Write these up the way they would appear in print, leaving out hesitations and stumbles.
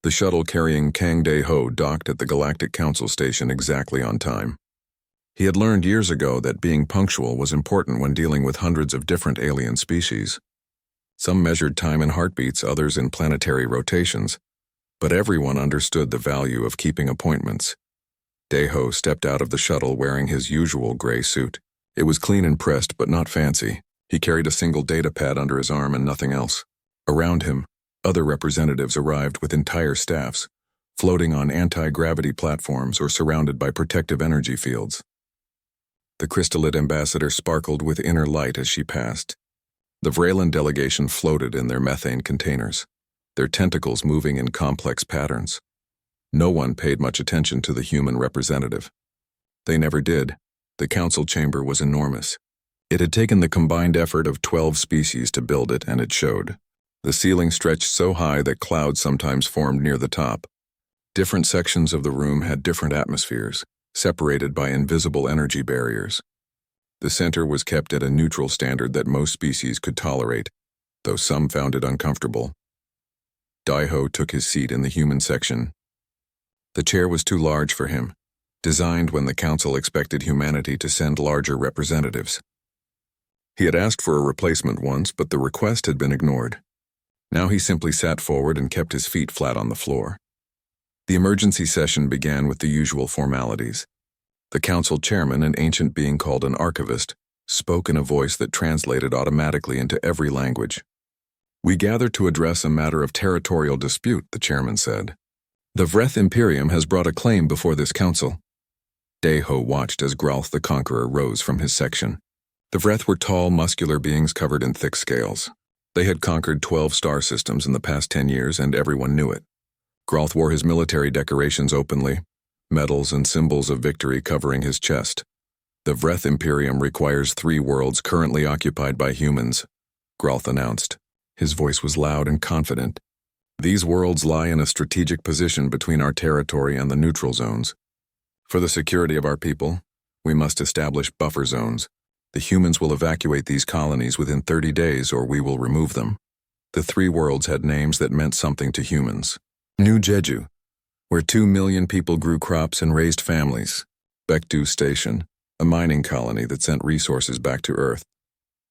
The shuttle carrying Kang Dae-ho docked at the Galactic Council station exactly on time. He had learned years ago that being punctual was important when dealing with hundreds of different alien species. Some measured time in heartbeats, others in planetary rotations, but everyone understood the value of keeping appointments. Dae-ho stepped out of the shuttle wearing his usual gray suit. It was clean and pressed, but not fancy. He carried a single data pad under his arm and nothing else. Around him, other representatives arrived with entire staffs, floating on anti-gravity platforms or surrounded by protective energy fields. The crystallid ambassador sparkled with inner light as she passed. The Vraylan delegation floated in their methane containers, their tentacles moving in complex patterns. No one paid much attention to the human representative. They never did. The council chamber was enormous. It had taken the combined effort of 12 species to build it, and it showed. The ceiling stretched so high that clouds sometimes formed near the top. Different sections of the room had different atmospheres, separated by invisible energy barriers. The center was kept at a neutral standard that most species could tolerate, though some found it uncomfortable. Dae-ho took his seat in the human section. The chair was too large for him, designed when the council expected humanity to send larger representatives. He had asked for a replacement once, but the request had been ignored. Now he simply sat forward and kept his feet flat on the floor. The emergency session began with the usual formalities. The council chairman, an ancient being called an archivist, spoke in a voice that translated automatically into every language. "We gather to address a matter of territorial dispute," the chairman said. "The Vreth Imperium has brought a claim before this council." Dae-ho watched as Gralth the Conqueror rose from his section. The Vreth were tall, muscular beings covered in thick scales. They had conquered 12 star systems in the past 10 years, and everyone knew it. Gralth wore his military decorations openly, medals and symbols of victory covering his chest. "The Vreth Imperium requires 3 worlds currently occupied by humans," Gralth announced. His voice was loud and confident. "These worlds lie in a strategic position between our territory and the neutral zones. For the security of our people, we must establish buffer zones. The humans will evacuate these colonies within 30 days or we will remove them." The 3 worlds had names that meant something to humans. New Jeju, where 2 million people grew crops and raised families. Baekdu Station, a mining colony that sent resources back to Earth.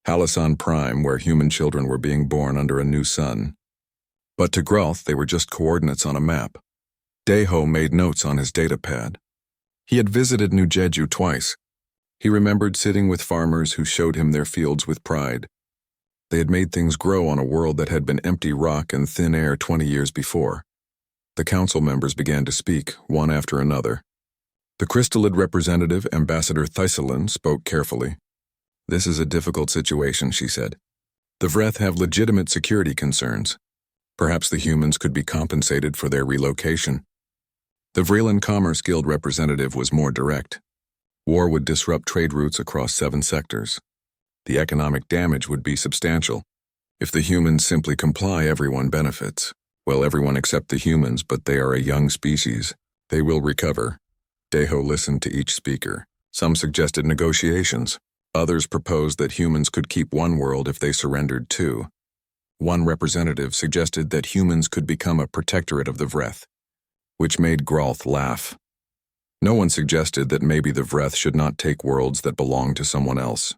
Halasan Prime, where human children were being born under a new sun. But to Gralth, they were just coordinates on a map. Dae-ho made notes on his data pad. He had visited New Jeju twice. He remembered sitting with farmers who showed him their fields with pride. They had made things grow on a world that had been empty rock and thin air 20 years before. The council members began to speak, one after another. The crystallid representative, Ambassador Thaisalin, spoke carefully. "This is a difficult situation," she said. "The Vreth have legitimate security concerns. Perhaps the humans could be compensated for their relocation." The Vraylan Commerce Guild representative was more direct. War would disrupt trade routes across 7 sectors. The economic damage would be substantial. If the humans simply comply, everyone benefits. Well, everyone except the humans, but they are a young species. They will recover. Dae-ho listened to each speaker. Some suggested negotiations. Others proposed that humans could keep 1 world if they surrendered 2. One representative suggested that humans could become a protectorate of the Vreth, which made Gralth laugh. No one suggested that maybe the Vreth should not take worlds that belonged to someone else.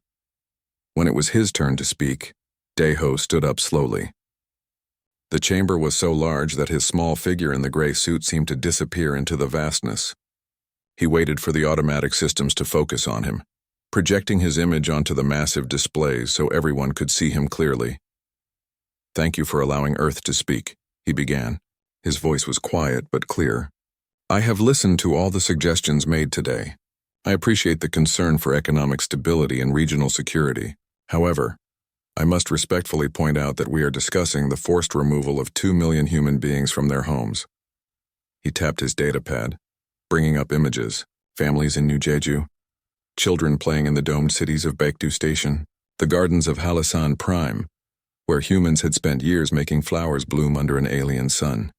When it was his turn to speak, Dae-ho stood up slowly. The chamber was so large that his small figure in the gray suit seemed to disappear into the vastness. He waited for the automatic systems to focus on him, projecting his image onto the massive displays so everyone could see him clearly. "Thank you for allowing Earth to speak," he began. His voice was quiet but clear. "I have listened to all the suggestions made today. I appreciate the concern for economic stability and regional security. However, I must respectfully point out that we are discussing the forced removal of 2 million human beings from their homes." He tapped his data pad, bringing up images, families in New Jeju, children playing in the domed cities of Baekdu Station, the gardens of Halasan Prime, where humans had spent years making flowers bloom under an alien sun.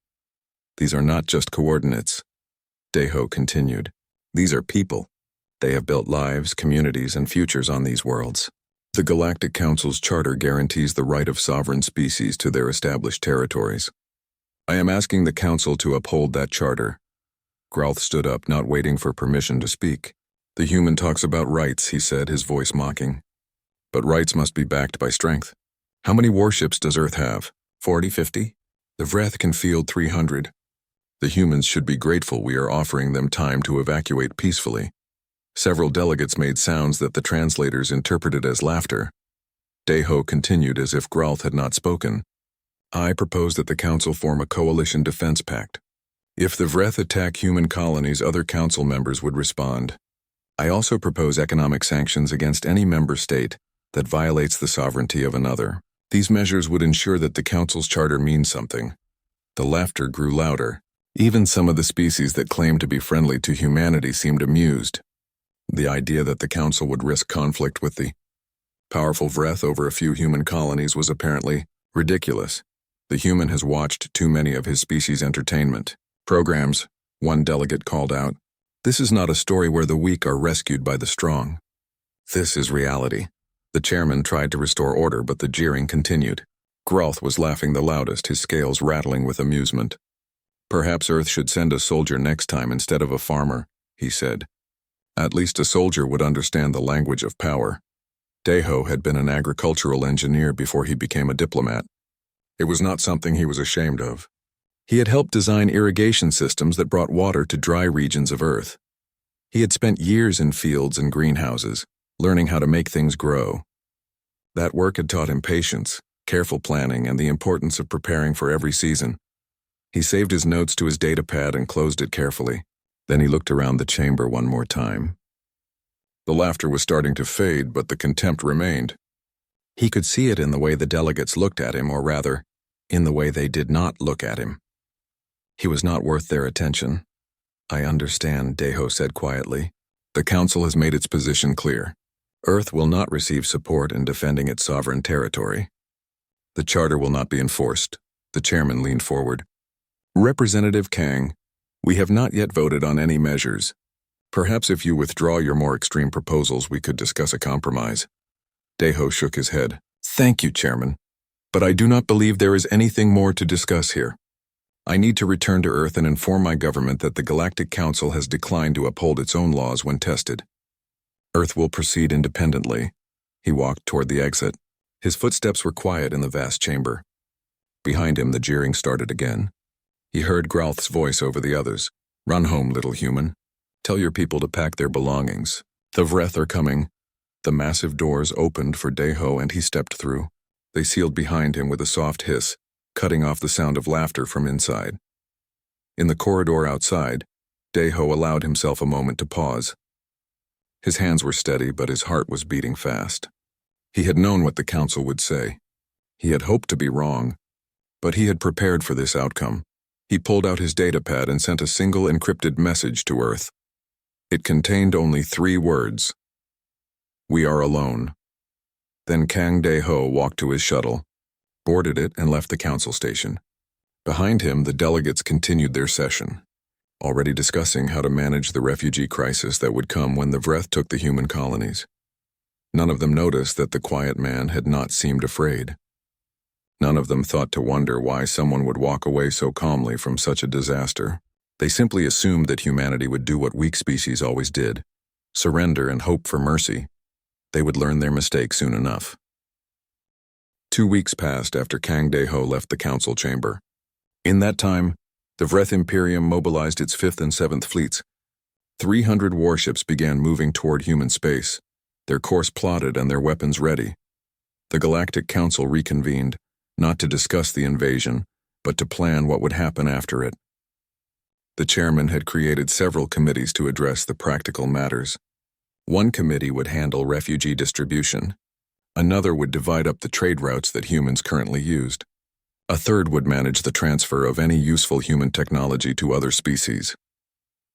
"These are not just coordinates," Dae-ho continued. "These are people. They have built lives, communities, and futures on these worlds. The Galactic Council's charter guarantees the right of sovereign species to their established territories. I am asking the Council to uphold that charter. Growth stood up, not waiting for permission to speak. The human talks about rights, he said, his voice mocking. But rights must be backed by strength. How many warships does Earth have? 40, 50? The Vreth can field 300. The humans should be grateful we are offering them time to evacuate peacefully. Several delegates made sounds that the translators interpreted as laughter. Deho continued as if Growth had not spoken. I propose that the Council form a coalition defense pact. If the Vreth attack human colonies, other Council members would respond. I also propose economic sanctions against any member state that violates the sovereignty of another. These measures would ensure that the Council's charter means something. The laughter grew louder. Even some of the species that claimed to be friendly to humanity seemed amused. The idea that the Council would risk conflict with the powerful Vreth over a few human colonies was apparently ridiculous. The human has watched too many of his species' entertainment programs, one delegate called out. This is not a story where the weak are rescued by the strong. This is reality. The chairman tried to restore order, but the jeering continued. Growth was laughing the loudest, his scales rattling with amusement. Perhaps Earth should send a soldier next time instead of a farmer, he said. At least a soldier would understand the language of power. Deho had been an agricultural engineer before he became a diplomat. It was not something he was ashamed of. He had helped design irrigation systems that brought water to dry regions of Earth. He had spent years in fields and greenhouses, learning how to make things grow. That work had taught him patience, careful planning, and the importance of preparing for every season. He saved his notes to his datapad and closed it carefully. Then he looked around the chamber one more time. The laughter was starting to fade, but the contempt remained. He could see it in the way the delegates looked at him, or rather, in the way they did not look at him. He was not worth their attention. I understand, Deho said quietly. The Council has made its position clear. Earth will not receive support in defending its sovereign territory. The charter will not be enforced. The chairman leaned forward. Representative Kang, we have not yet voted on any measures. Perhaps if you withdraw your more extreme proposals, we could discuss a compromise. Deho shook his head. Thank you, Chairman. But I do not believe there is anything more to discuss here. I need to return to Earth and inform my government that the Galactic Council has declined to uphold its own laws when tested. Earth will proceed independently. He walked toward the exit. His footsteps were quiet in the vast chamber. Behind him, the jeering started again. He heard Growth's voice over the others. Run home, little human. Tell your people to pack their belongings. The Vreth are coming. The massive doors opened for Deho and he stepped through. They sealed behind him with a soft hiss, cutting off the sound of laughter from inside. In the corridor outside, Deho allowed himself a moment to pause. His hands were steady, but his heart was beating fast. He had known what the Council would say. He had hoped to be wrong, but he had prepared for this outcome. He pulled out his datapad and sent a single encrypted message to Earth. It contained only 3 words. We are alone. Then Kang Deho walked to his shuttle, boarded it, and left the Council station. Behind him, the delegates continued their session, already discussing how to manage the refugee crisis that would come when the Vreth took the human colonies. None of them noticed that the quiet man had not seemed afraid. None of them thought to wonder why someone would walk away so calmly from such a disaster. They simply assumed that humanity would do what weak species always did, surrender and hope for mercy. They would learn their mistake soon enough. 2 weeks passed after Kang Deho left the Council chamber. In that time, the Vreth Imperium mobilized its 5th and 7th fleets. 300 warships began moving toward human space, their course plotted and their weapons ready. The Galactic Council reconvened, not to discuss the invasion, but to plan what would happen after it. The chairman had created several committees to address the practical matters. One committee would handle refugee distribution. Another would divide up the trade routes that humans currently used. A third would manage the transfer of any useful human technology to other species.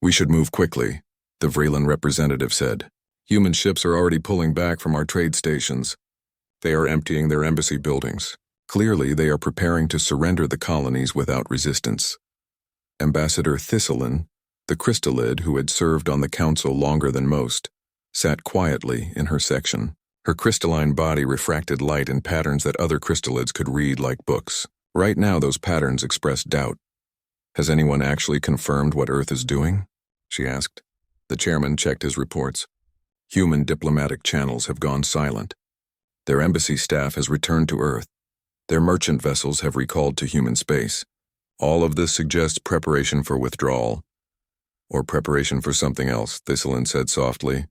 We should move quickly, the Vreeland representative said. Human ships are already pulling back from our trade stations. They are emptying their embassy buildings. Clearly, they are preparing to surrender the colonies without resistance. Ambassador Thistlein, the crystallid who had served on the council longer than most, sat quietly in her section. Her crystalline body refracted light in patterns that other crystallids could read like books. Right now, those patterns express doubt. Has anyone actually confirmed what Earth is doing? She asked. The chairman checked his reports. Human diplomatic channels have gone silent. Their embassy staff has returned to Earth. Their merchant vessels have recalled to human space. All of this suggests preparation for withdrawal. Or preparation for something else, Thistlein said softly.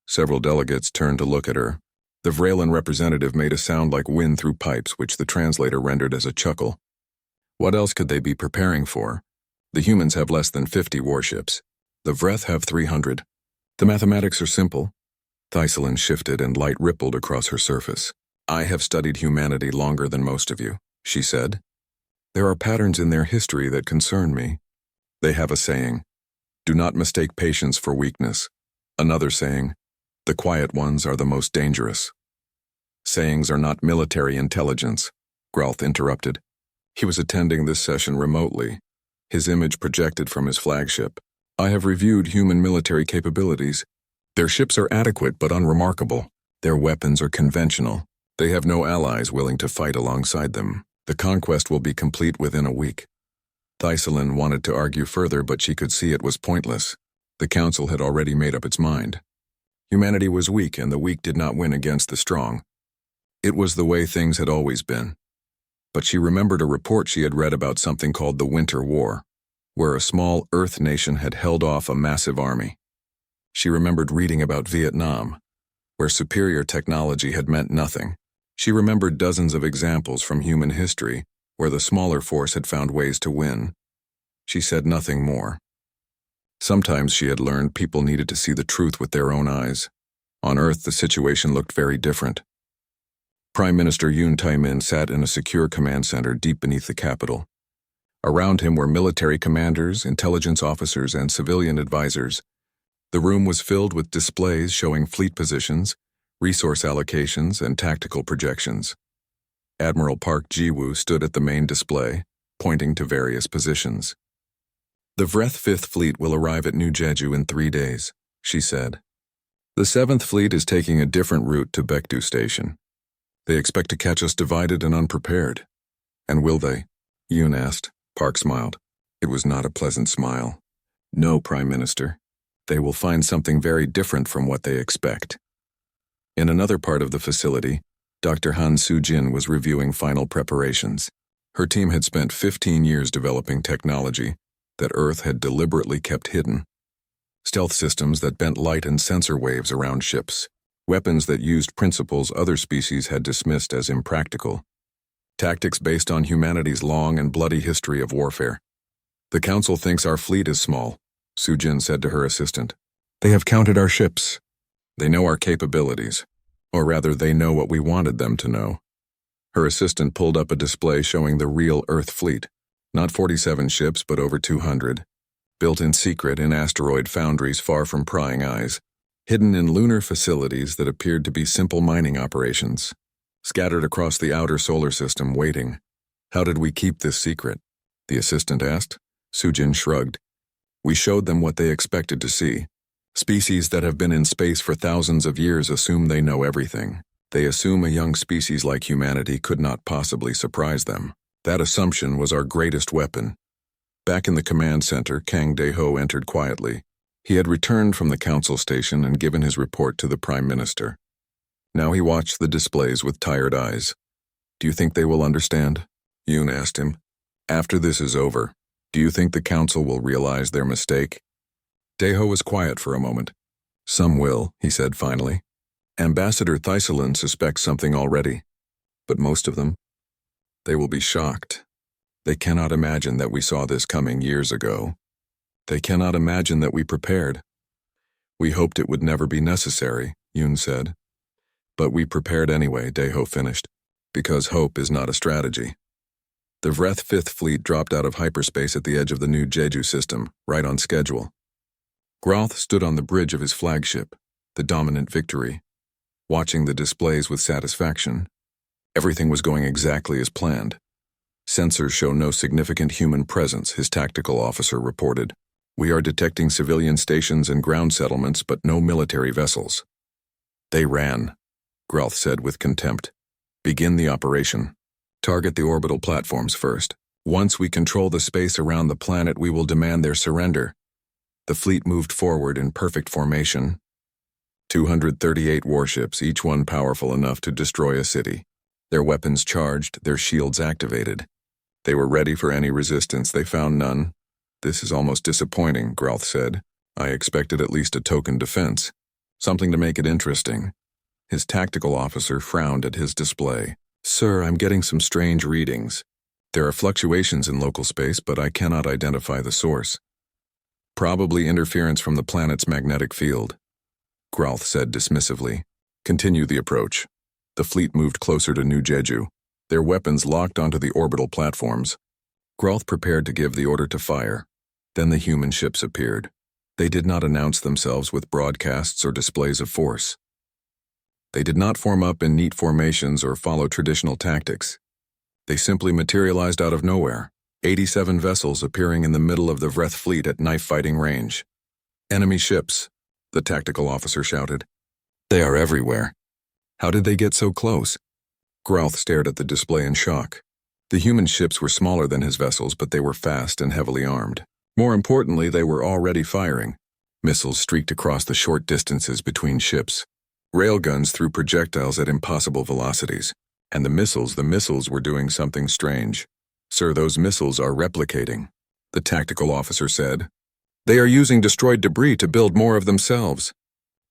Several delegates turned to look at her. The Vrailan representative made a sound like wind through pipes, which the translator rendered as a chuckle. What else could they be preparing for? The humans have less than 50 warships. The Vreth have 300. The mathematics are simple. Thistlein shifted and light rippled across her surface. I have studied humanity longer than most of you, she said. There are patterns in their history that concern me. They have a saying, do not mistake patience for weakness. Another saying, the quiet ones are the most dangerous. Sayings are not military intelligence, Gralth interrupted. He was attending this session remotely, his image projected from his flagship. I have reviewed human military capabilities. Their ships are adequate but unremarkable. Their weapons are conventional. They have no allies willing to fight alongside them. The conquest will be complete within a week. Thistlein wanted to argue further, but she could see it was pointless. The council had already made up its mind. Humanity was weak, and the weak did not win against the strong. It was the way things had always been. But she remembered a report she had read about something called the Winter War, where a small Earth nation had held off a massive army. She remembered reading about Vietnam, where superior technology had meant nothing. She remembered dozens of examples from human history where the smaller force had found ways to win. She said nothing more. Sometimes she had learned people needed to see the truth with their own eyes. On Earth, the situation looked very different. Prime Minister Yoon Tae-min sat in a secure command center deep beneath the capital. Around him were military commanders, intelligence officers, and civilian advisors. The room was filled with displays showing fleet positions, resource allocations, and tactical projections. Admiral Park Ji-woo stood at the main display, pointing to various positions. The Vreth 5th Fleet will arrive at New Jeju in 3 days, she said. The 7th Fleet is taking a different route to Baekdu Station. They expect to catch us divided and unprepared. And will they? Yoon asked. Park smiled. It was not a pleasant smile. No, Prime Minister. They will find something very different from what they expect. In another part of the facility, Dr. Han Soo-jin was reviewing final preparations. Her team had spent 15 years developing technology that Earth had deliberately kept hidden. Stealth systems that bent light and sensor waves around ships. Weapons that used principles other species had dismissed as impractical. Tactics based on humanity's long and bloody history of warfare. The Council thinks our fleet is small, Soo-jin said to her assistant. They have counted our ships. They know our capabilities. Or rather, they know what we wanted them to know. Her assistant pulled up a display showing the real Earth fleet. Not 47 ships, but over 200. Built in secret in asteroid foundries far from prying eyes. Hidden in lunar facilities that appeared to be simple mining operations. Scattered across the outer solar system, waiting. How did we keep this secret? The assistant asked. Soo-jin shrugged. We showed them what they expected to see. Species that have been in space for thousands of years assume they know everything. They assume a young species like humanity could not possibly surprise them. That assumption was our greatest weapon. Back in the command center, Kang Dae-ho entered quietly. He had returned from the council station and given his report to the Prime Minister. Now he watched the displays with tired eyes. Do you think they will understand? Yoon asked him. After this is over, do you think the council will realize their mistake? Dae-ho was quiet for a moment. Some will, he said finally. Ambassador Thistlein suspects something already. But most of them, they will be shocked. They cannot imagine that we saw this coming years ago. They cannot imagine that we prepared. We hoped it would never be necessary, Yoon said. But we prepared anyway, Dae-ho finished, because hope is not a strategy. The Vreth 5th Fleet dropped out of hyperspace at the edge of the new Jeju system, right on schedule. Groth stood on the bridge of his flagship, the dominant Victory, watching the displays with satisfaction. Everything was going exactly as planned. Sensors show no significant human presence, his tactical officer reported. We are detecting civilian stations and ground settlements, but no military vessels. They ran, Groth said with contempt. Begin the operation. Target the orbital platforms first. Once we control the space around the planet, we will demand their surrender. The fleet moved forward in perfect formation. 238 warships, each one powerful enough to destroy a city. Their weapons charged, their shields activated. They were ready for any resistance. They found none. "This is almost disappointing," Growth said. "I expected at least a token defense. Something to make it interesting." His tactical officer frowned at his display. "Sir, I'm getting some strange readings. There are fluctuations in local space, but I cannot identify the source." "Probably interference from the planet's magnetic field," Growth said dismissively. "Continue the approach." The fleet moved closer to New Jeju, their weapons locked onto the orbital platforms. Growth prepared to give the order to fire. Then the human ships appeared. They did not announce themselves with broadcasts or displays of force. They did not form up in neat formations or follow traditional tactics. They simply materialized out of nowhere, 87 vessels appearing in the middle of the Vreth fleet at knife-fighting range. "Enemy ships," the tactical officer shouted. "They are everywhere. How did they get so close?" Growth stared at the display in shock. The human ships were smaller than his vessels, but they were fast and heavily armed. More importantly, they were already firing. Missiles streaked across the short distances between ships. Railguns threw projectiles at impossible velocities. And the missiles were doing something strange. "Sir, those missiles are replicating," the tactical officer said. "They are using destroyed debris to build more of themselves."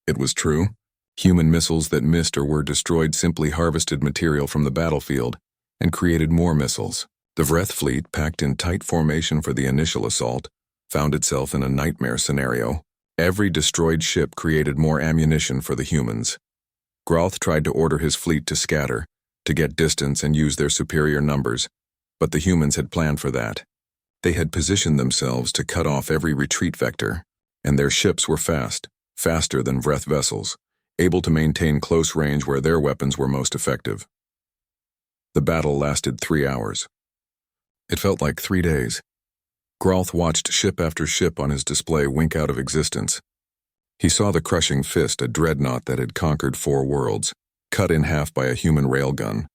It was true. Human missiles that missed or were destroyed simply harvested material from the battlefield and created more missiles. The Vreth fleet, packed in tight formation for the initial assault, found itself in a nightmare scenario. Every destroyed ship created more ammunition for the humans. Growth tried to order his fleet to scatter, to get distance and use their superior numbers, but the humans had planned for that. They had positioned themselves to cut off every retreat vector, and their ships were faster than Vreth vessels, able to maintain close range where their weapons were most effective. The battle lasted 3 hours. It felt like 3 days. Growth watched ship after ship on his display wink out of existence. He saw the crushing fist, a dreadnought that had conquered 4 worlds, cut in half by a human railgun.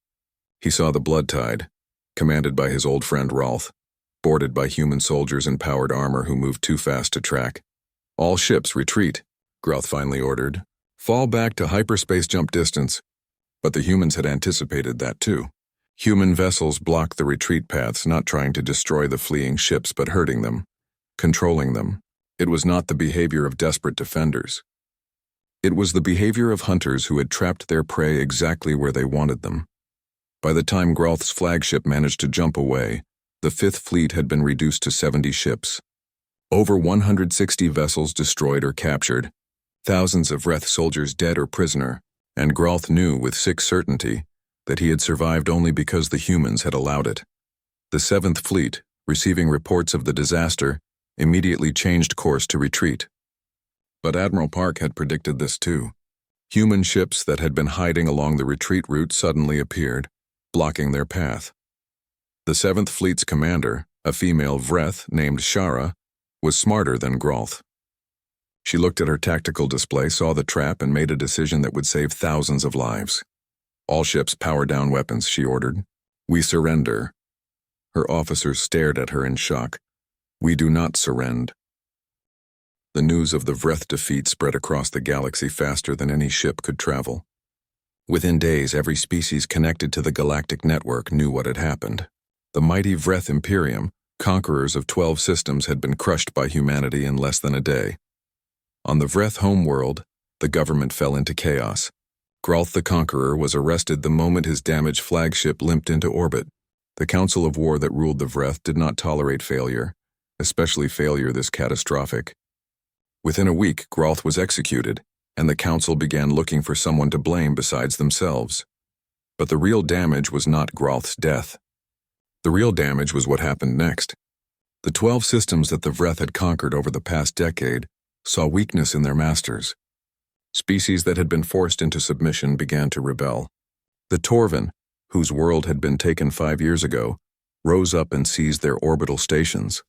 He saw the Blood Tide, commanded by his old friend Rolth, boarded by human soldiers in powered armor who moved too fast to track. "All ships retreat," Growth finally ordered. "Fall back to hyperspace jump distance." But the humans had anticipated that too. Human vessels blocked the retreat paths, not trying to destroy the fleeing ships but hurting them, controlling them. It was not the behavior of desperate defenders. It was the behavior of hunters who had trapped their prey exactly where they wanted them. By the time Growth's flagship managed to jump away, the Fifth Fleet had been reduced to 70 ships. Over 160 vessels destroyed or captured, thousands of Vreth soldiers dead or prisoner, and Growth knew with sick certainty that he had survived only because the humans had allowed it. The Seventh Fleet, receiving reports of the disaster, immediately changed course to retreat. But Admiral Park had predicted this too. Human ships that had been hiding along the retreat route suddenly appeared, blocking their path. The Seventh Fleet's commander, a female Vreth named Shara, was smarter than Growth. She looked at her tactical display, saw the trap, and made a decision that would save thousands of lives. "All ships power down weapons," she ordered. "We surrender." Her officers stared at her in shock. "We do not surrender." The news of the Vreth defeat spread across the galaxy faster than any ship could travel. Within days, every species connected to the galactic network knew what had happened. The mighty Vreth Imperium, conquerors of 12 systems, had been crushed by humanity in less than a day. On the Vreth homeworld, the government fell into chaos. Growth the Conqueror was arrested the moment his damaged flagship limped into orbit. The Council of War that ruled the Vreth did not tolerate failure, especially failure this catastrophic. Within a week, Growth was executed, and the Council began looking for someone to blame besides themselves. But the real damage was not Growth's death. The real damage was what happened next. The 12 systems that the Vreth had conquered over the past decade saw weakness in their masters. Species that had been forced into submission began to rebel. The Torvin, whose world had been taken 5 years ago, rose up and seized their orbital stations.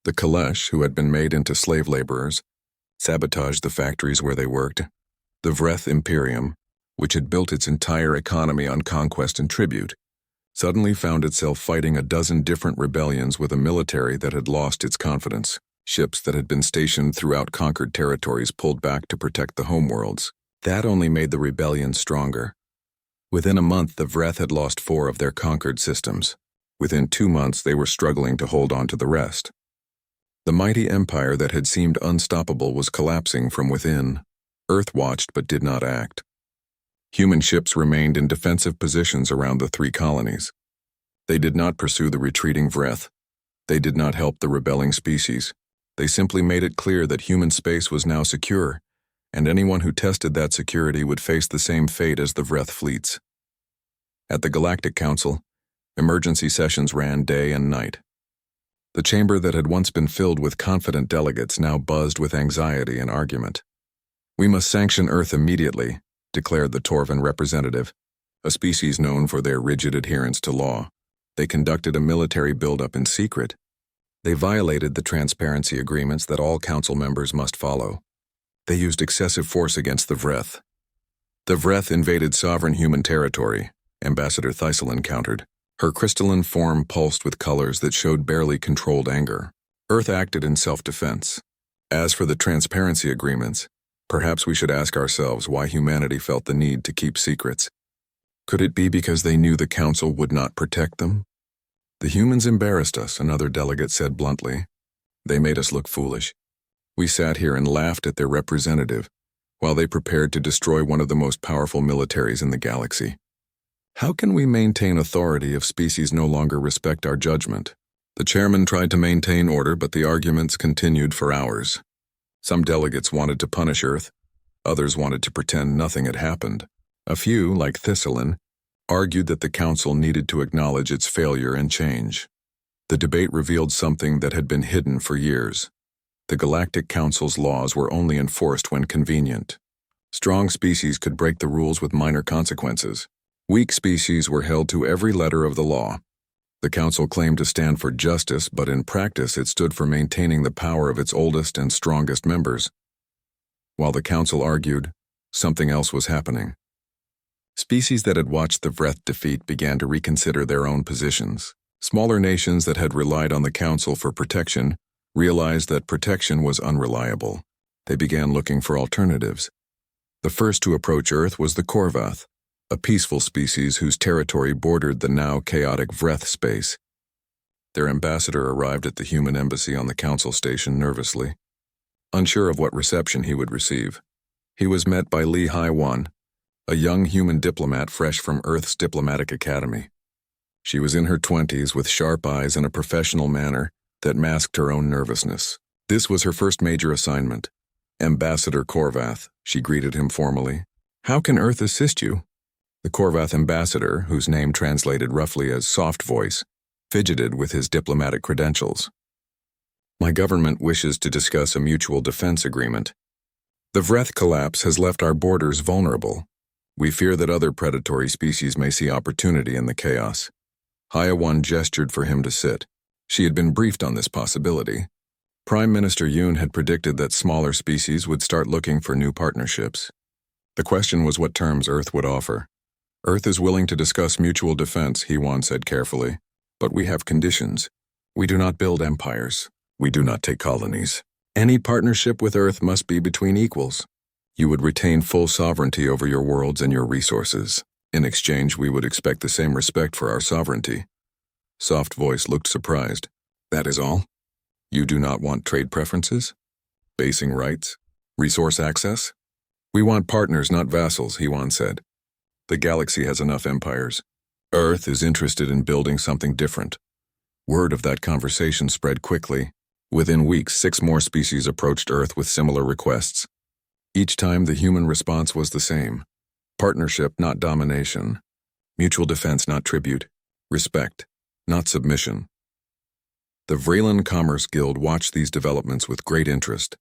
The Kalesh, who had been made into slave laborers, sabotaged the factories where they worked. The Vreth Imperium, which had built its entire economy on conquest and tribute, suddenly found itself fighting a dozen different rebellions with a military that had lost its confidence. Ships that had been stationed throughout conquered territories pulled back to protect the homeworlds. That only made the rebellion stronger. Within a month, the Vreth had lost 4 of their conquered systems. Within 2 months, they were struggling to hold on to the rest. The mighty empire that had seemed unstoppable was collapsing from within. Earth watched but did not act. Human ships remained in defensive positions around the 3 colonies. They did not pursue the retreating Vreth. They did not help the rebelling species. They simply made it clear that human space was now secure, and anyone who tested that security would face the same fate as the Vreth fleets. At the Galactic Council, emergency sessions ran day and night. The chamber that had once been filled with confident delegates now buzzed with anxiety and argument. "We must sanction Earth immediately," declared the Torvan representative, a species known for their rigid adherence to law. They conducted a military buildup in secret. They violated the transparency agreements that all council members must follow. They used excessive force against the Vreth. The Vreth invaded sovereign human territory, Ambassador Thaiselin countered. Her crystalline form pulsed with colors that showed barely controlled anger. Earth acted in self-defense. As for the transparency agreements, perhaps we should ask ourselves why humanity felt the need to keep secrets. Could it be because they knew the council would not protect them? "The humans embarrassed us," another delegate said bluntly. "They made us look foolish. We sat here and laughed at their representative, while they prepared to destroy one of the most powerful militaries in the galaxy. How can we maintain authority if species no longer respect our judgment?" The chairman tried to maintain order, but the arguments continued for hours. Some delegates wanted to punish Earth. Others wanted to pretend nothing had happened. A few, like Thaiselin, argued that the council needed to acknowledge its failure and change. The debate revealed something that had been hidden for years. The Galactic Council's laws were only enforced when convenient. Strong species could break the rules with minor consequences. Weak species were held to every letter of the law. The council claimed to stand for justice, but in practice it stood for maintaining the power of its oldest and strongest members. While the council argued, something else was happening. Species that had watched the Vreth defeat began to reconsider their own positions. Smaller nations that had relied on the council for protection realized that protection was unreliable. They began looking for alternatives. The first to approach Earth was the Korvath, a peaceful species whose territory bordered the now chaotic Vreth space. Their ambassador arrived at the human embassy on the council station nervously, unsure of what reception he would receive. He was met by Li Haiwan, a young human diplomat fresh from Earth's diplomatic academy. She was in her 20s with sharp eyes and a professional manner that masked her own nervousness. This was her first major assignment. "Ambassador Korvath," she greeted him formally. "How can Earth assist you?" The Korvath ambassador, whose name translated roughly as soft voice, fidgeted with his diplomatic credentials. "My government wishes to discuss a mutual defense agreement. The Vreth collapse has left our borders vulnerable. We fear that other predatory species may see opportunity in the chaos." Haiwan gestured for him to sit. She had been briefed on this possibility. Prime Minister Yoon had predicted that smaller species would start looking for new partnerships. The question was what terms Earth would offer. "Earth is willing to discuss mutual defense," Haiwan said carefully. "But we have conditions. We do not build empires. We do not take colonies. Any partnership with Earth must be between equals. You would retain full sovereignty over your worlds and your resources. In exchange, we would expect the same respect for our sovereignty." Soft Voice looked surprised. "That is all? You do not want trade preferences? Basing rights? Resource access?" "We want partners, not vassals," Haiwan said. "The galaxy has enough empires. Earth is interested in building something different." Word of that conversation spread quickly. Within weeks, 6 more species approached Earth with similar requests. Each time the human response was the same. Partnership, not domination. Mutual defense, not tribute. Respect, not submission. The Vreeland Commerce Guild watched these developments with great interest.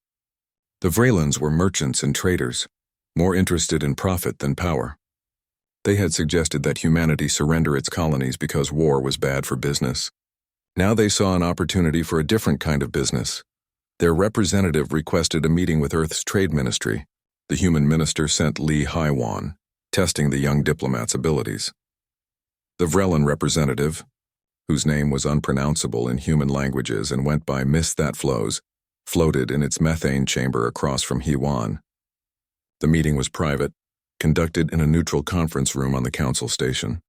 The Vreelands were merchants and traders, more interested in profit than power. They had suggested that humanity surrender its colonies because war was bad for business. Now they saw an opportunity for a different kind of business. Their representative requested a meeting with Earth's trade ministry. The human minister sent Li Haiwan, testing the young diplomat's abilities. The Vrelin representative, whose name was unpronounceable in human languages and went by Miss That Flows, floated in its methane chamber across from Hewan. The meeting was private, conducted in a neutral conference room on the council station.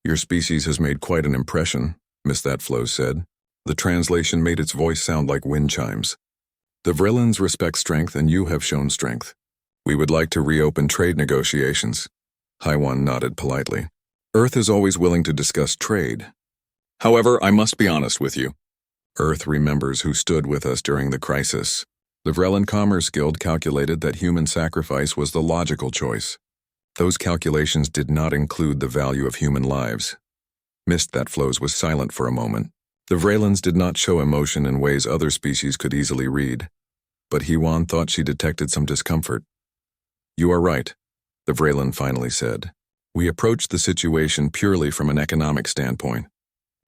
"Your species has made quite an impression," Miss That Flows said. The translation made its voice sound like wind chimes. "The Vrelins respect strength and you have shown strength. We would like to reopen trade negotiations." Hewan nodded politely. "Earth is always willing to discuss trade. However, I must be honest with you. Earth remembers who stood with us during the crisis. The Vrelin Commerce Guild calculated that human sacrifice was the logical choice. Those calculations did not include the value of human lives." Mist That Flows was silent for a moment. The Vrelins did not show emotion in ways other species could easily read, but Hewan thought she detected some discomfort. "You are right," the Vrelin finally said. "We approached the situation purely from an economic standpoint.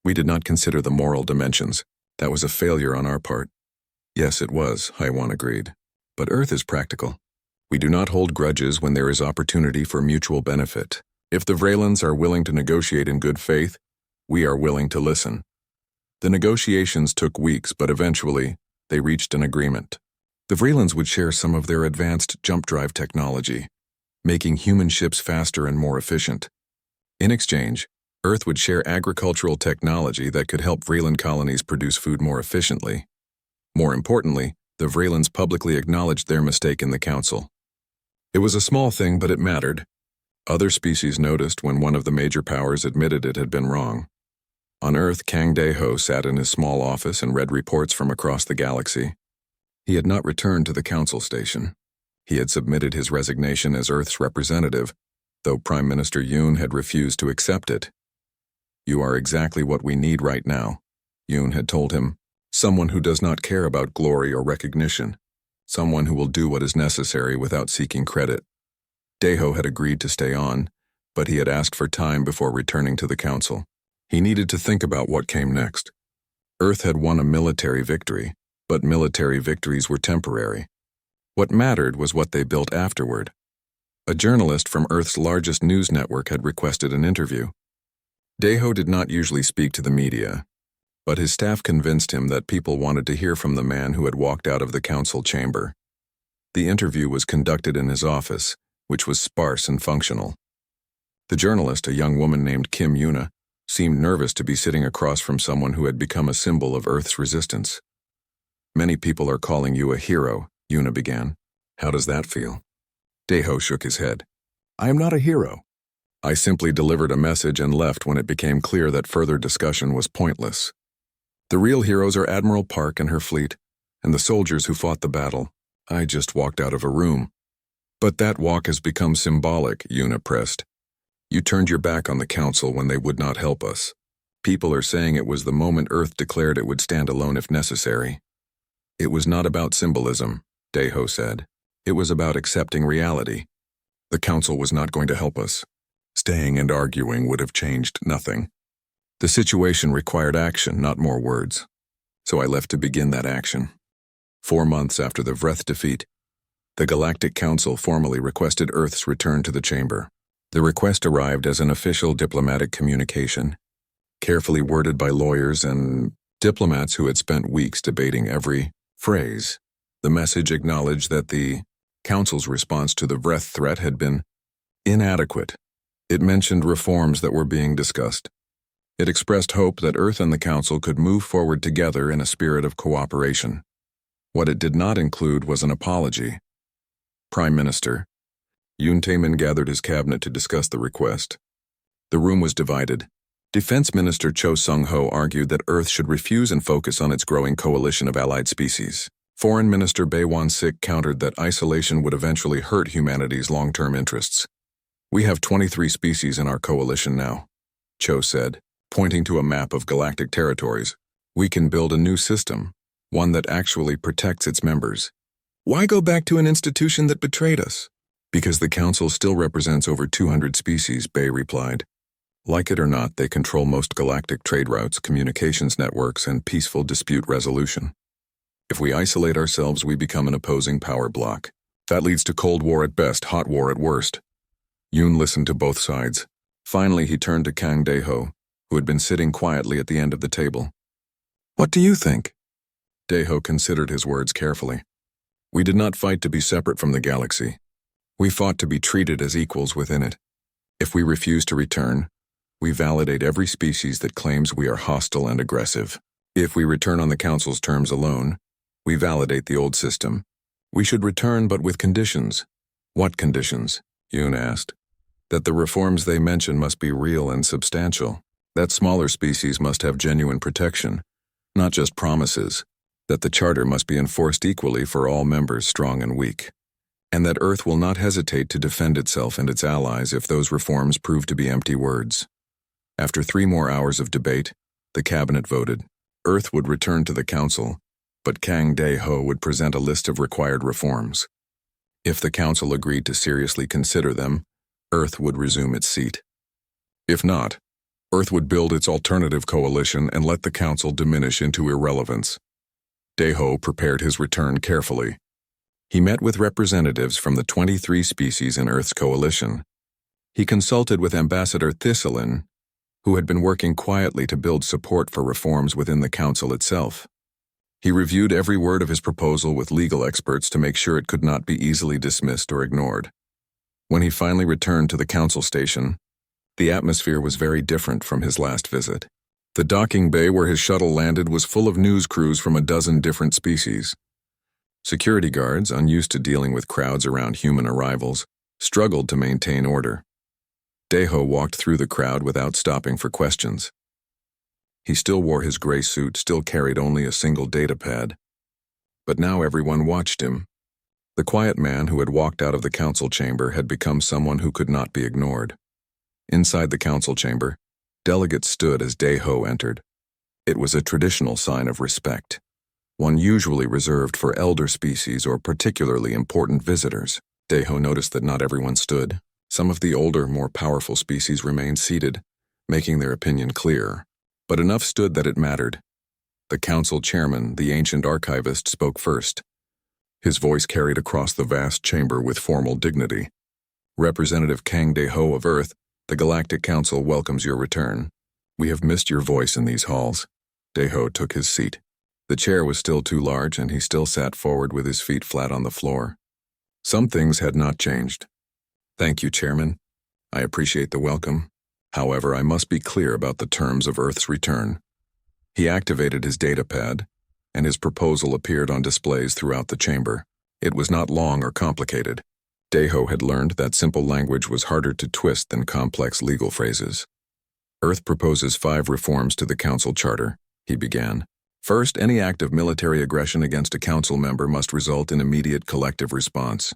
We did not consider the moral dimensions. That was a failure on our part." "Yes, it was," Hewan agreed. "But Earth is practical. We do not hold grudges when there is opportunity for mutual benefit. If the Vrelins are willing to negotiate in good faith, we are willing to listen." The negotiations took weeks, but eventually, they reached an agreement. The Vrelins would share some of their advanced jump drive technology, making human ships faster and more efficient. In exchange, Earth would share agricultural technology that could help Vrelin colonies produce food more efficiently. More importantly, the Vrelins publicly acknowledged their mistake in the council. It was a small thing, but it mattered. Other species noticed when one of the major powers admitted it had been wrong. On Earth, Kang Dae-ho sat in his small office and read reports from across the galaxy. He had not returned to the council station. He had submitted his resignation as Earth's representative, though Prime Minister Yoon had refused to accept it. "You are exactly what we need right now," Yoon had told him. "Someone who does not care about glory or recognition. Someone who will do what is necessary without seeking credit." Dae-ho had agreed to stay on, but he had asked for time before returning to the council. He needed to think about what came next. Earth had won a military victory, but military victories were temporary. What mattered was what they built afterward. A journalist from Earth's largest news network had requested an interview. Dae-ho did not usually speak to the media, but his staff convinced him that people wanted to hear from the man who had walked out of the council chamber. The interview was conducted in his office, which was sparse and functional. The journalist, a young woman named Kim Yuna, seemed nervous to be sitting across from someone who had become a symbol of Earth's resistance. "Many people are calling you a hero," Yuna began. "How does that feel?" Dae-ho shook his head. "I am not a hero. I simply delivered a message and left when it became clear that further discussion was pointless. The real heroes are Admiral Park and her fleet, and the soldiers who fought the battle. I just walked out of a room." "But that walk has become symbolic," Yuna pressed. "You turned your back on the council when they would not help us. People are saying it was the moment Earth declared it would stand alone if necessary." "It was not about symbolism," Dae-ho said. "It was about accepting reality. The council was not going to help us. Staying and arguing would have changed nothing. The situation required action, not more words. So I left to begin that action." 4 months after the Vreth defeat, the Galactic Council formally requested Earth's return to the chamber. The request arrived as an official diplomatic communication, carefully worded by lawyers and diplomats who had spent weeks debating every phrase. The message acknowledged that the Council's response to the Vreth threat had been inadequate. It mentioned reforms that were being discussed. It expressed hope that Earth and the Council could move forward together in a spirit of cooperation. What it did not include was an apology. Prime Minister Yoon Tae-min gathered his cabinet to discuss the request. The room was divided. Defense Minister Cho Sung-ho argued that Earth should refuse and focus on its growing coalition of allied species. Foreign Minister Bae Won-sik countered that isolation would eventually hurt humanity's long-term interests. "We have 23 species in our coalition now," Cho said, pointing to a map of galactic territories. "We can build a new system, one that actually protects its members." "Why go back to an institution that betrayed us?" "Because the Council still represents over 200 species," Bae replied. "Like it or not, they control most galactic trade routes, communications networks, and peaceful dispute resolution. If we isolate ourselves, we become an opposing power bloc. That leads to Cold War at best, hot war at worst." Yoon listened to both sides. Finally, he turned to Kang Daeho, who had been sitting quietly at the end of the table. "What do you think?" Daeho considered his words carefully. "We did not fight to be separate from the galaxy. We fought to be treated as equals within it. If we refuse to return, we validate every species that claims we are hostile and aggressive. If we return on the Council's terms alone, we validate the old system. We should return, but with conditions." "What conditions?" Yoon asked. "That the reforms they mention must be real and substantial. That smaller species must have genuine protection, not just promises. That the Charter must be enforced equally for all members, strong and weak. And that Earth will not hesitate to defend itself and its allies if those reforms prove to be empty words." After 3 more hours of debate, the cabinet voted. Earth would return to the Council, but Kang Daeho would present a list of required reforms. If the Council agreed to seriously consider them, Earth would resume its seat. If not, Earth would build its alternative coalition and let the Council diminish into irrelevance. Daeho prepared his return carefully. He met with representatives from the 23 species in Earth's coalition. He consulted with Ambassador Thistlein, who had been working quietly to build support for reforms within the Council itself. He reviewed every word of his proposal with legal experts to make sure it could not be easily dismissed or ignored. When he finally returned to the Council station, the atmosphere was very different from his last visit. The docking bay where his shuttle landed was full of news crews from a dozen different species. Security guards, unused to dealing with crowds around human arrivals, struggled to maintain order. Daeho walked through the crowd without stopping for questions. He still wore his gray suit, still carried only a single data pad. But now everyone watched him. The quiet man who had walked out of the Council chamber had become someone who could not be ignored. Inside the Council chamber, delegates stood as Daeho entered. It was a traditional sign of respect, one usually reserved for elder species or particularly important visitors. Daeho noticed that not everyone stood. Some of the older, more powerful species remained seated, making their opinion clear. But enough stood that it mattered. The Council chairman, the ancient archivist, spoke first. His voice carried across the vast chamber with formal dignity. "Representative Kang Daeho of Earth, the Galactic Council welcomes your return. We have missed your voice in these halls." Daeho took his seat. The chair was still too large, and he still sat forward with his feet flat on the floor. Some things had not changed. "Thank you, Chairman. I appreciate the welcome. However, I must be clear about the terms of Earth's return." He activated his data pad, and his proposal appeared on displays throughout the chamber. It was not long or complicated. Daeho had learned that simple language was harder to twist than complex legal phrases. "Earth proposes 5 reforms to the Council Charter," he began. "First, any act of military aggression against a Council member must result in immediate collective response.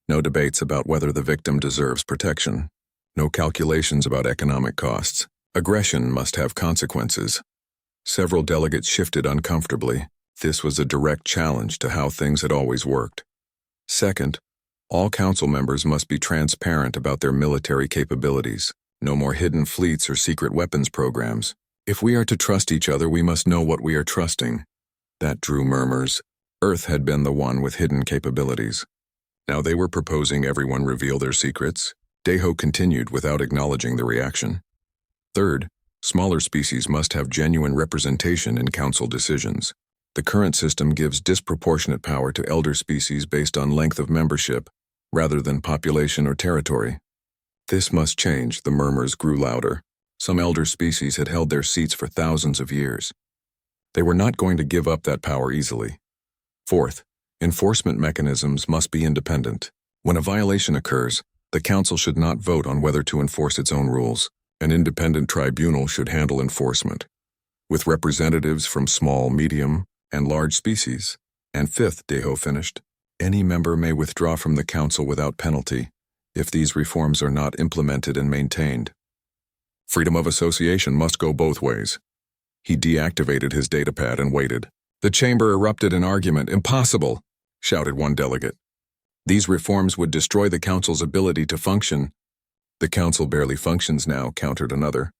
No debates about whether the victim deserves protection. No calculations about economic costs. Aggression must have consequences." Several delegates shifted uncomfortably. This was a direct challenge to how things had always worked. Second, all Council members must be transparent about their military capabilities. No more hidden fleets or secret weapons programs. If we are to trust each other, we must know what we are trusting. That drew murmurs. Earth had been the one with hidden capabilities. Now they were proposing everyone reveal their secrets. Daeho continued without acknowledging the reaction. Third, smaller species must have genuine representation in Council decisions. The current system gives disproportionate power to elder species based on length of membership, rather than population or territory. This must change. The murmurs grew louder. Some elder species had held their seats for thousands of years. They were not going to give up that power easily. Fourth, enforcement mechanisms must be independent. When a violation occurs, the Council should not vote on whether to enforce its own rules. An independent tribunal should handle enforcement, with representatives from small, medium, and large species. And fifth, Daeho finished, any member may withdraw from the Council without penalty if these reforms are not implemented and maintained. Freedom of association must go both ways. He deactivated his datapad and waited. The chamber erupted in argument. "Impossible!" shouted one delegate. "These reforms would destroy the Council's ability to function." "The Council barely functions now," countered another.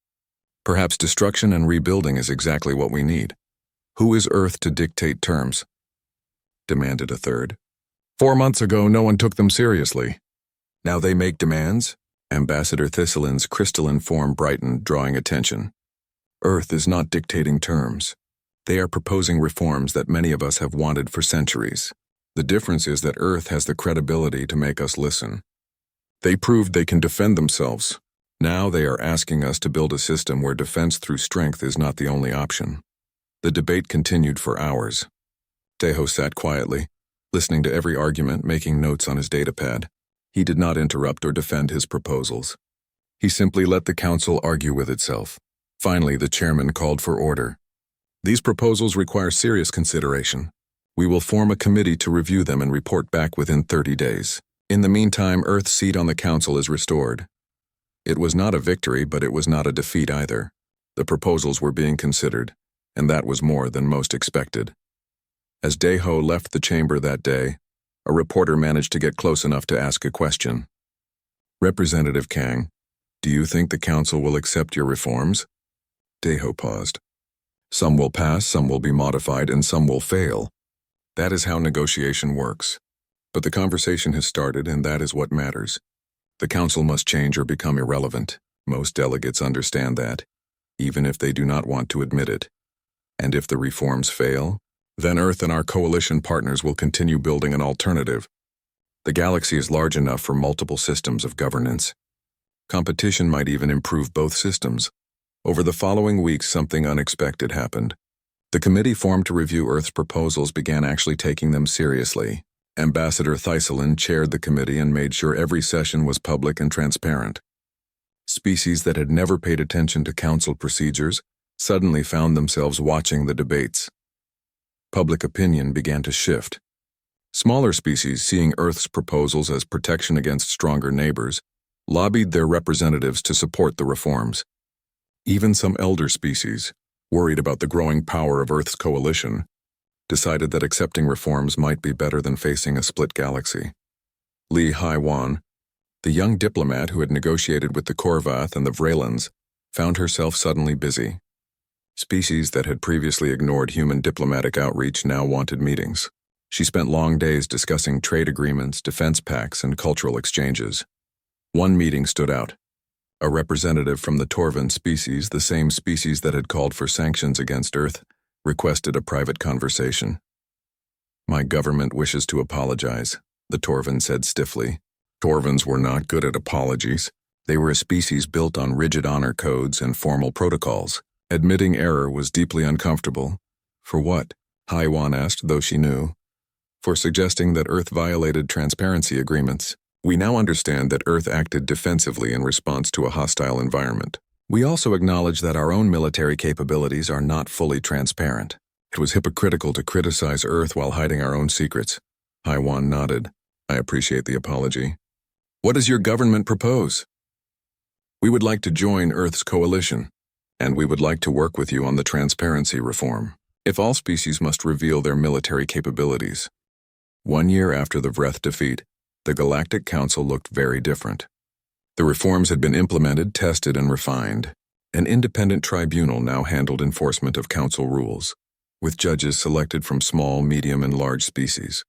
"Perhaps destruction and rebuilding is exactly what we need." "Who is Earth to dictate terms?" demanded a third. 4 months ago, no one took them seriously. Now they make demands, Ambassador Thistlelin's crystalline form brightened, drawing attention. Earth is not dictating terms. They are proposing reforms that many of us have wanted for centuries. The difference is that Earth has the credibility to make us listen. They proved they can defend themselves. Now they are asking us to build a system where defense through strength is not the only option. The debate continued for hours. Deho sat quietly, listening to every argument, making notes on his datapad. He did not interrupt or defend his proposals. He simply let the council argue with itself. Finally, the chairman called for order. These proposals require serious consideration. We will form a committee to review them and report back within 30 days. In the meantime, Earth's seat on the council is restored. It was not a victory, but it was not a defeat either. The proposals were being considered, and that was more than most expected. As Deho left the chamber that day, a reporter managed to get close enough to ask a question. Representative Kang, do you think the council will accept your reforms? Deho paused. Some will pass, some will be modified, and some will fail. That is how negotiation works. But the conversation has started, and that is what matters. The council must change or become irrelevant. Most delegates understand that, even if they do not want to admit it. And if the reforms fail, then Earth and our coalition partners will continue building an alternative. The galaxy is large enough for multiple systems of governance. Competition might even improve both systems. Over the following weeks, something unexpected happened. The committee formed to review Earth's proposals began actually taking them seriously. Ambassador Thistlein chaired the committee and made sure every session was public and transparent. Species that had never paid attention to council procedures suddenly found themselves watching the debates. Public opinion began to shift. Smaller species, seeing Earth's proposals as protection against stronger neighbors, lobbied their representatives to support the reforms. Even some elder species, worried about the growing power of Earth's coalition, decided that accepting reforms might be better than facing a split galaxy. Li Haiwan, the young diplomat who had negotiated with the Korvath and the Vrelans, found herself suddenly busy. Species that had previously ignored human diplomatic outreach now wanted meetings. She spent long days discussing trade agreements, defense pacts, and cultural exchanges. One meeting stood out. A representative from the Torvan species, the same species that had called for sanctions against Earth, requested a private conversation. My government wishes to apologize, the Torvan said stiffly. Torvans were not good at apologies. They were a species built on rigid honor codes and formal protocols. Admitting error was deeply uncomfortable. For what? Haiwan asked, though she knew. For suggesting that Earth violated transparency agreements. We now understand that Earth acted defensively in response to a hostile environment. We also acknowledge that our own military capabilities are not fully transparent. It was hypocritical to criticize Earth while hiding our own secrets. Haiwan nodded. I appreciate the apology. What does your government propose? We would like to join Earth's coalition, and we would like to work with you on the transparency reform. If all species must reveal their military capabilities. 1 year after the Vreth defeat, the Galactic Council looked very different. The reforms had been implemented, tested, and refined. An independent tribunal now handled enforcement of council rules, with judges selected from small, medium, and large species.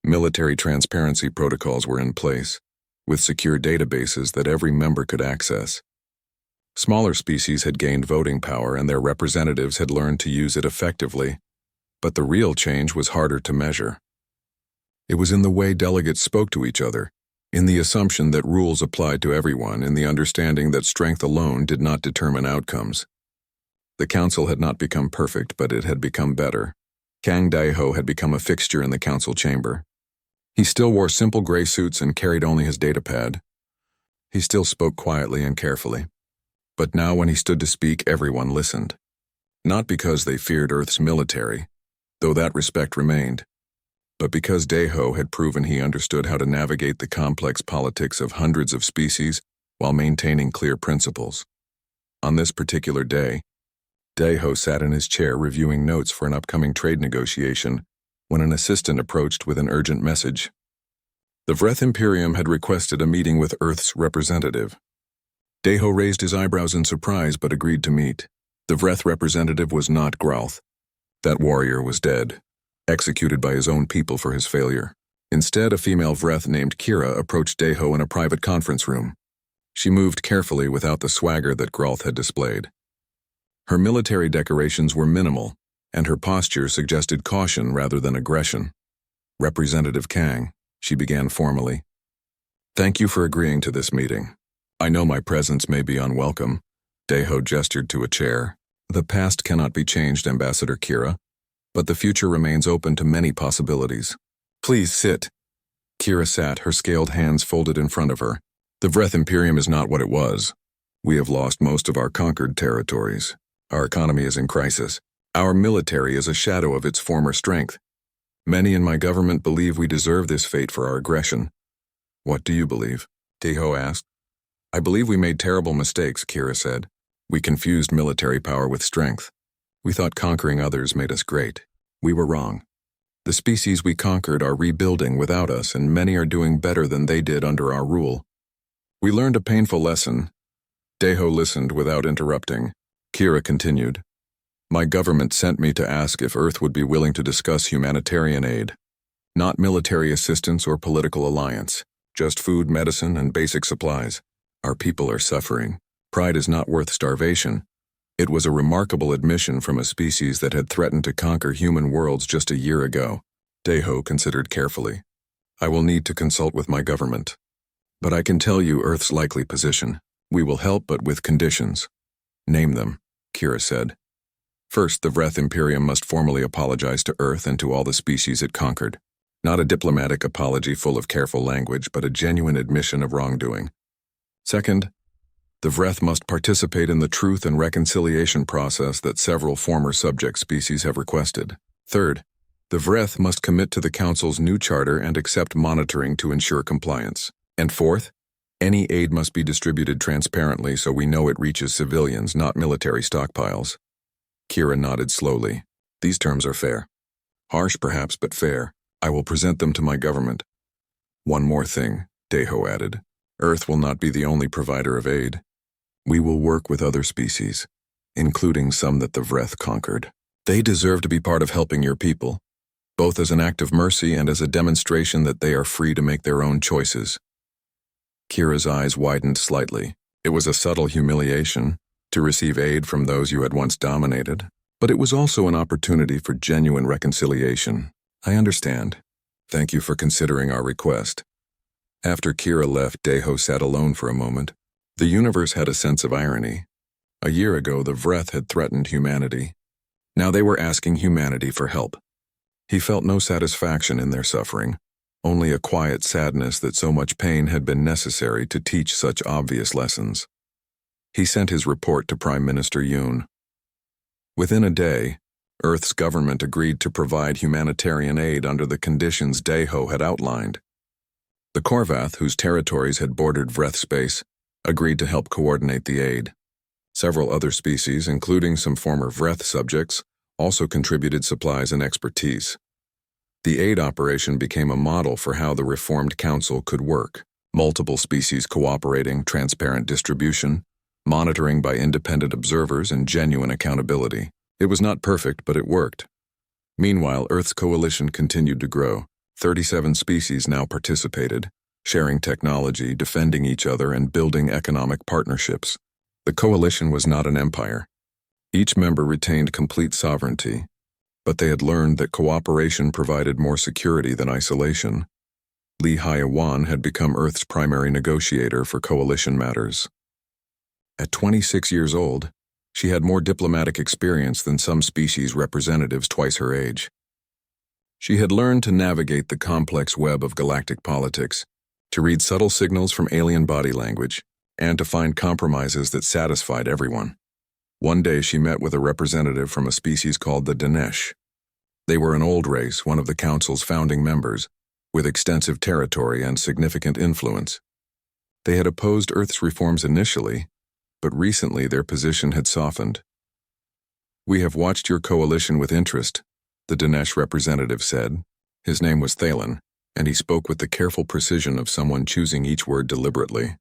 Military transparency protocols were in place, with secure databases that every member could access. Smaller species had gained voting power and their representatives had learned to use it effectively, but the real change was harder to measure. It was in the way delegates spoke to each other, in the assumption that rules applied to everyone, in the understanding that strength alone did not determine outcomes. The council had not become perfect, but it had become better. Kang Daiho had become a fixture in the council chamber. He still wore simple gray suits and carried only his datapad. He still spoke quietly and carefully. But now when he stood to speak, everyone listened. Not because they feared Earth's military, though that respect remained, but because Daiho had proven he understood how to navigate the complex politics of hundreds of species while maintaining clear principles. On this particular day, Daiho sat in his chair reviewing notes for an upcoming trade negotiation when an assistant approached with an urgent message. The Vreth Imperium had requested a meeting with Earth's representative. Daiho raised his eyebrows in surprise but agreed to meet. The Vreth representative was not Growth. That warrior was dead, executed by his own people for his failure. Instead, a female Vreth named Kira approached Daiho in a private conference room. She moved carefully without the swagger that Grolth had displayed. Her military decorations were minimal, and her posture suggested caution rather than aggression. Representative Kang, she began formally. Thank you for agreeing to this meeting. I know my presence may be unwelcome. Daeho gestured to a chair. The past cannot be changed, Ambassador Kira, but the future remains open to many possibilities. Please sit. Kira sat, her scaled hands folded in front of her. The Vreth Imperium is not what it was. We have lost most of our conquered territories. Our economy is in crisis. Our military is a shadow of its former strength. Many in my government believe we deserve this fate for our aggression. What do you believe? Daeho asked. I believe we made terrible mistakes, Kira said. We confused military power with strength. We thought conquering others made us great. We were wrong. The species we conquered are rebuilding without us, and many are doing better than they did under our rule. We learned a painful lesson. Daeho listened without interrupting. Kira continued. My government sent me to ask if Earth would be willing to discuss humanitarian aid. Not military assistance or political alliance, just food, medicine, and basic supplies. Our people are suffering. Pride is not worth starvation. It was a remarkable admission from a species that had threatened to conquer human worlds just a year ago. Daeho considered carefully. I will need to consult with my government. But I can tell you Earth's likely position. We will help, but with conditions. Name them, Kira said. First, the Vreth Imperium must formally apologize to Earth and to all the species it conquered. Not a diplomatic apology full of careful language, but a genuine admission of wrongdoing. Second, the Vreth must participate in the truth and reconciliation process that several former subject species have requested. Third, the Vreth must commit to the Council's new charter and accept monitoring to ensure compliance. And fourth, any aid must be distributed transparently so we know it reaches civilians, not military stockpiles. Kira nodded slowly. These terms are fair. Harsh perhaps, but fair. I will present them to my government. One more thing, Daeho added. Earth will not be the only provider of aid. We will work with other species, including some that the Vreth conquered. They deserve to be part of helping your people, both as an act of mercy and as a demonstration that they are free to make their own choices. Kira's eyes widened slightly. It was a subtle humiliation to receive aid from those you had once dominated, but it was also an opportunity for genuine reconciliation. I understand. Thank you for considering our request. After Kira left, Daeho sat alone for a moment. The universe had a sense of irony. A year ago, the Vreth had threatened humanity. Now they were asking humanity for help. He felt no satisfaction in their suffering, only a quiet sadness that so much pain had been necessary to teach such obvious lessons. He sent his report to Prime Minister Yoon. Within a day, Earth's government agreed to provide humanitarian aid under the conditions Daeho had outlined. The Korvath, whose territories had bordered Vreth space, agreed to help coordinate the aid. Several other species, including some former Vreth subjects, also contributed supplies and expertise. The aid operation became a model for how the reformed council could work. Multiple species cooperating, transparent distribution, monitoring by independent observers, and genuine accountability. It was not perfect, but it worked. Meanwhile, Earth's coalition continued to grow. 37 species now participated, sharing technology, defending each other, and building economic partnerships. The coalition was not an empire. Each member retained complete sovereignty, but they had learned that cooperation provided more security than isolation. Li Haiwan had become Earth's primary negotiator for coalition matters. At 26 years old, she had more diplomatic experience than some species representatives twice her age. She had learned to navigate the complex web of galactic politics, to read subtle signals from alien body language, and to find compromises that satisfied everyone. One day she met with a representative from a species called the Dinesh. They were an old race, one of the Council's founding members, with extensive territory and significant influence. They had opposed Earth's reforms initially, but recently their position had softened. We have watched your coalition with interest, the Dinesh representative said. His name was Thalen, and he spoke with the careful precision of someone choosing each word deliberately.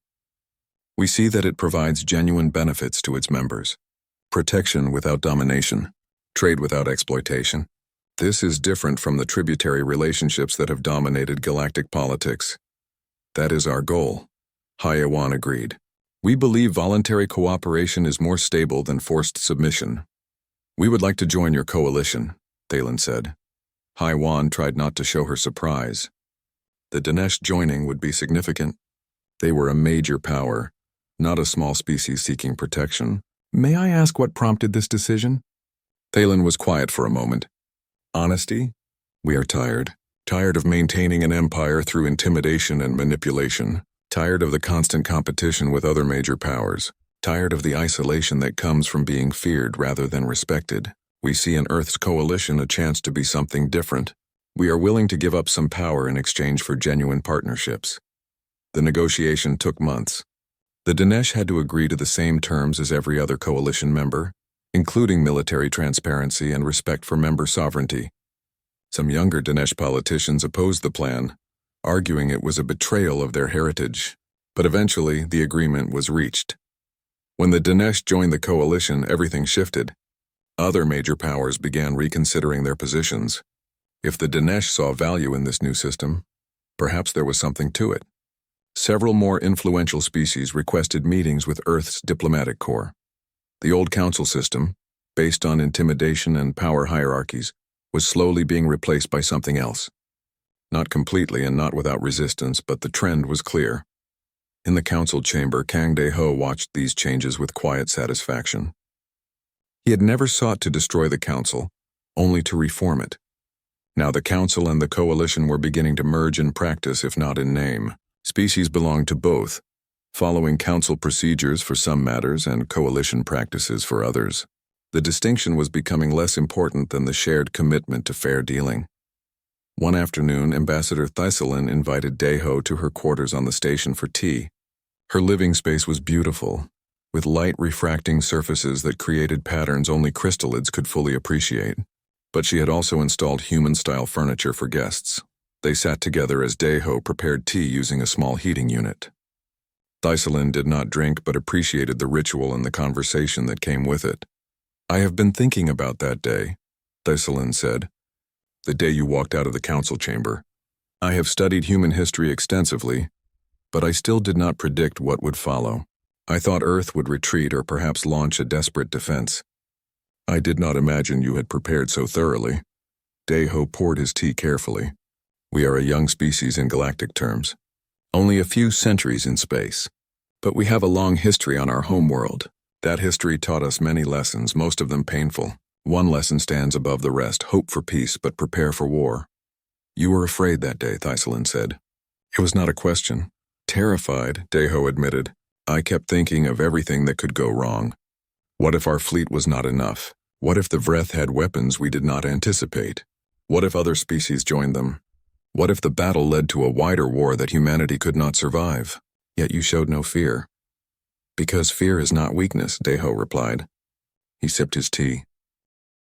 We see that it provides genuine benefits to its members. Protection without domination, trade without exploitation. This is different from the tributary relationships that have dominated galactic politics. That is our goal. Haiwan agreed. We believe voluntary cooperation is more stable than forced submission. We would like to join your coalition, Thalen said. Haiwan tried not to show her surprise. The Dinesh joining would be significant. They were a major power, not a small species seeking protection. May I ask what prompted this decision? Thalen was quiet for a moment. Honesty? We are tired. Tired of maintaining an empire through intimidation and manipulation. Tired of the constant competition with other major powers. Tired of the isolation that comes from being feared rather than respected. We see in Earth's coalition a chance to be something different. We are willing to give up some power in exchange for genuine partnerships. The negotiation took months. The Dinesh had to agree to the same terms as every other coalition member, including military transparency and respect for member sovereignty. Some younger Dinesh politicians opposed the plan, arguing it was a betrayal of their heritage. But eventually, the agreement was reached. When the Dinesh joined the coalition, everything shifted. Other major powers began reconsidering their positions. If the Dinesh saw value in this new system, perhaps there was something to it. Several more influential species requested meetings with Earth's diplomatic corps. The old council system, based on intimidation and power hierarchies, was slowly being replaced by something else. Not completely and not without resistance, but the trend was clear. In the council chamber, Kang De-ho watched these changes with quiet satisfaction. He had never sought to destroy the council, only to reform it. Now the council and the coalition were beginning to merge in practice, if not in name. Species belonged to both, following council procedures for some matters and coalition practices for others. The distinction was becoming less important than the shared commitment to fair dealing. One afternoon, Ambassador Thaisalin invited De-ho to her quarters on the station for tea. Her living space was beautiful, with light refracting surfaces that created patterns only crystallids could fully appreciate. But she had also installed human-style furniture for guests. They sat together as De-ho prepared tea using a small heating unit. Thaisalin did not drink but appreciated the ritual and the conversation that came with it. I have been thinking about that day, Thaisalin said. The day you walked out of the council chamber. I have studied human history extensively, but I still did not predict what would follow. I thought Earth would retreat or perhaps launch a desperate defense. I did not imagine you had prepared so thoroughly. De-ho poured his tea carefully. We are a young species in galactic terms, only a few centuries in space. But we have a long history on our homeworld. That history taught us many lessons, most of them painful. One lesson stands above the rest: hope for peace, but prepare for war. You were afraid that day, Thaisalin said. It was not a question. Terrified, De-ho admitted. I kept thinking of everything that could go wrong. What if our fleet was not enough? What if the Vreth had weapons we did not anticipate? What if other species joined them? What if the battle led to a wider war that humanity could not survive? Yet you showed no fear. Because fear is not weakness, De-ho replied. He sipped his tea.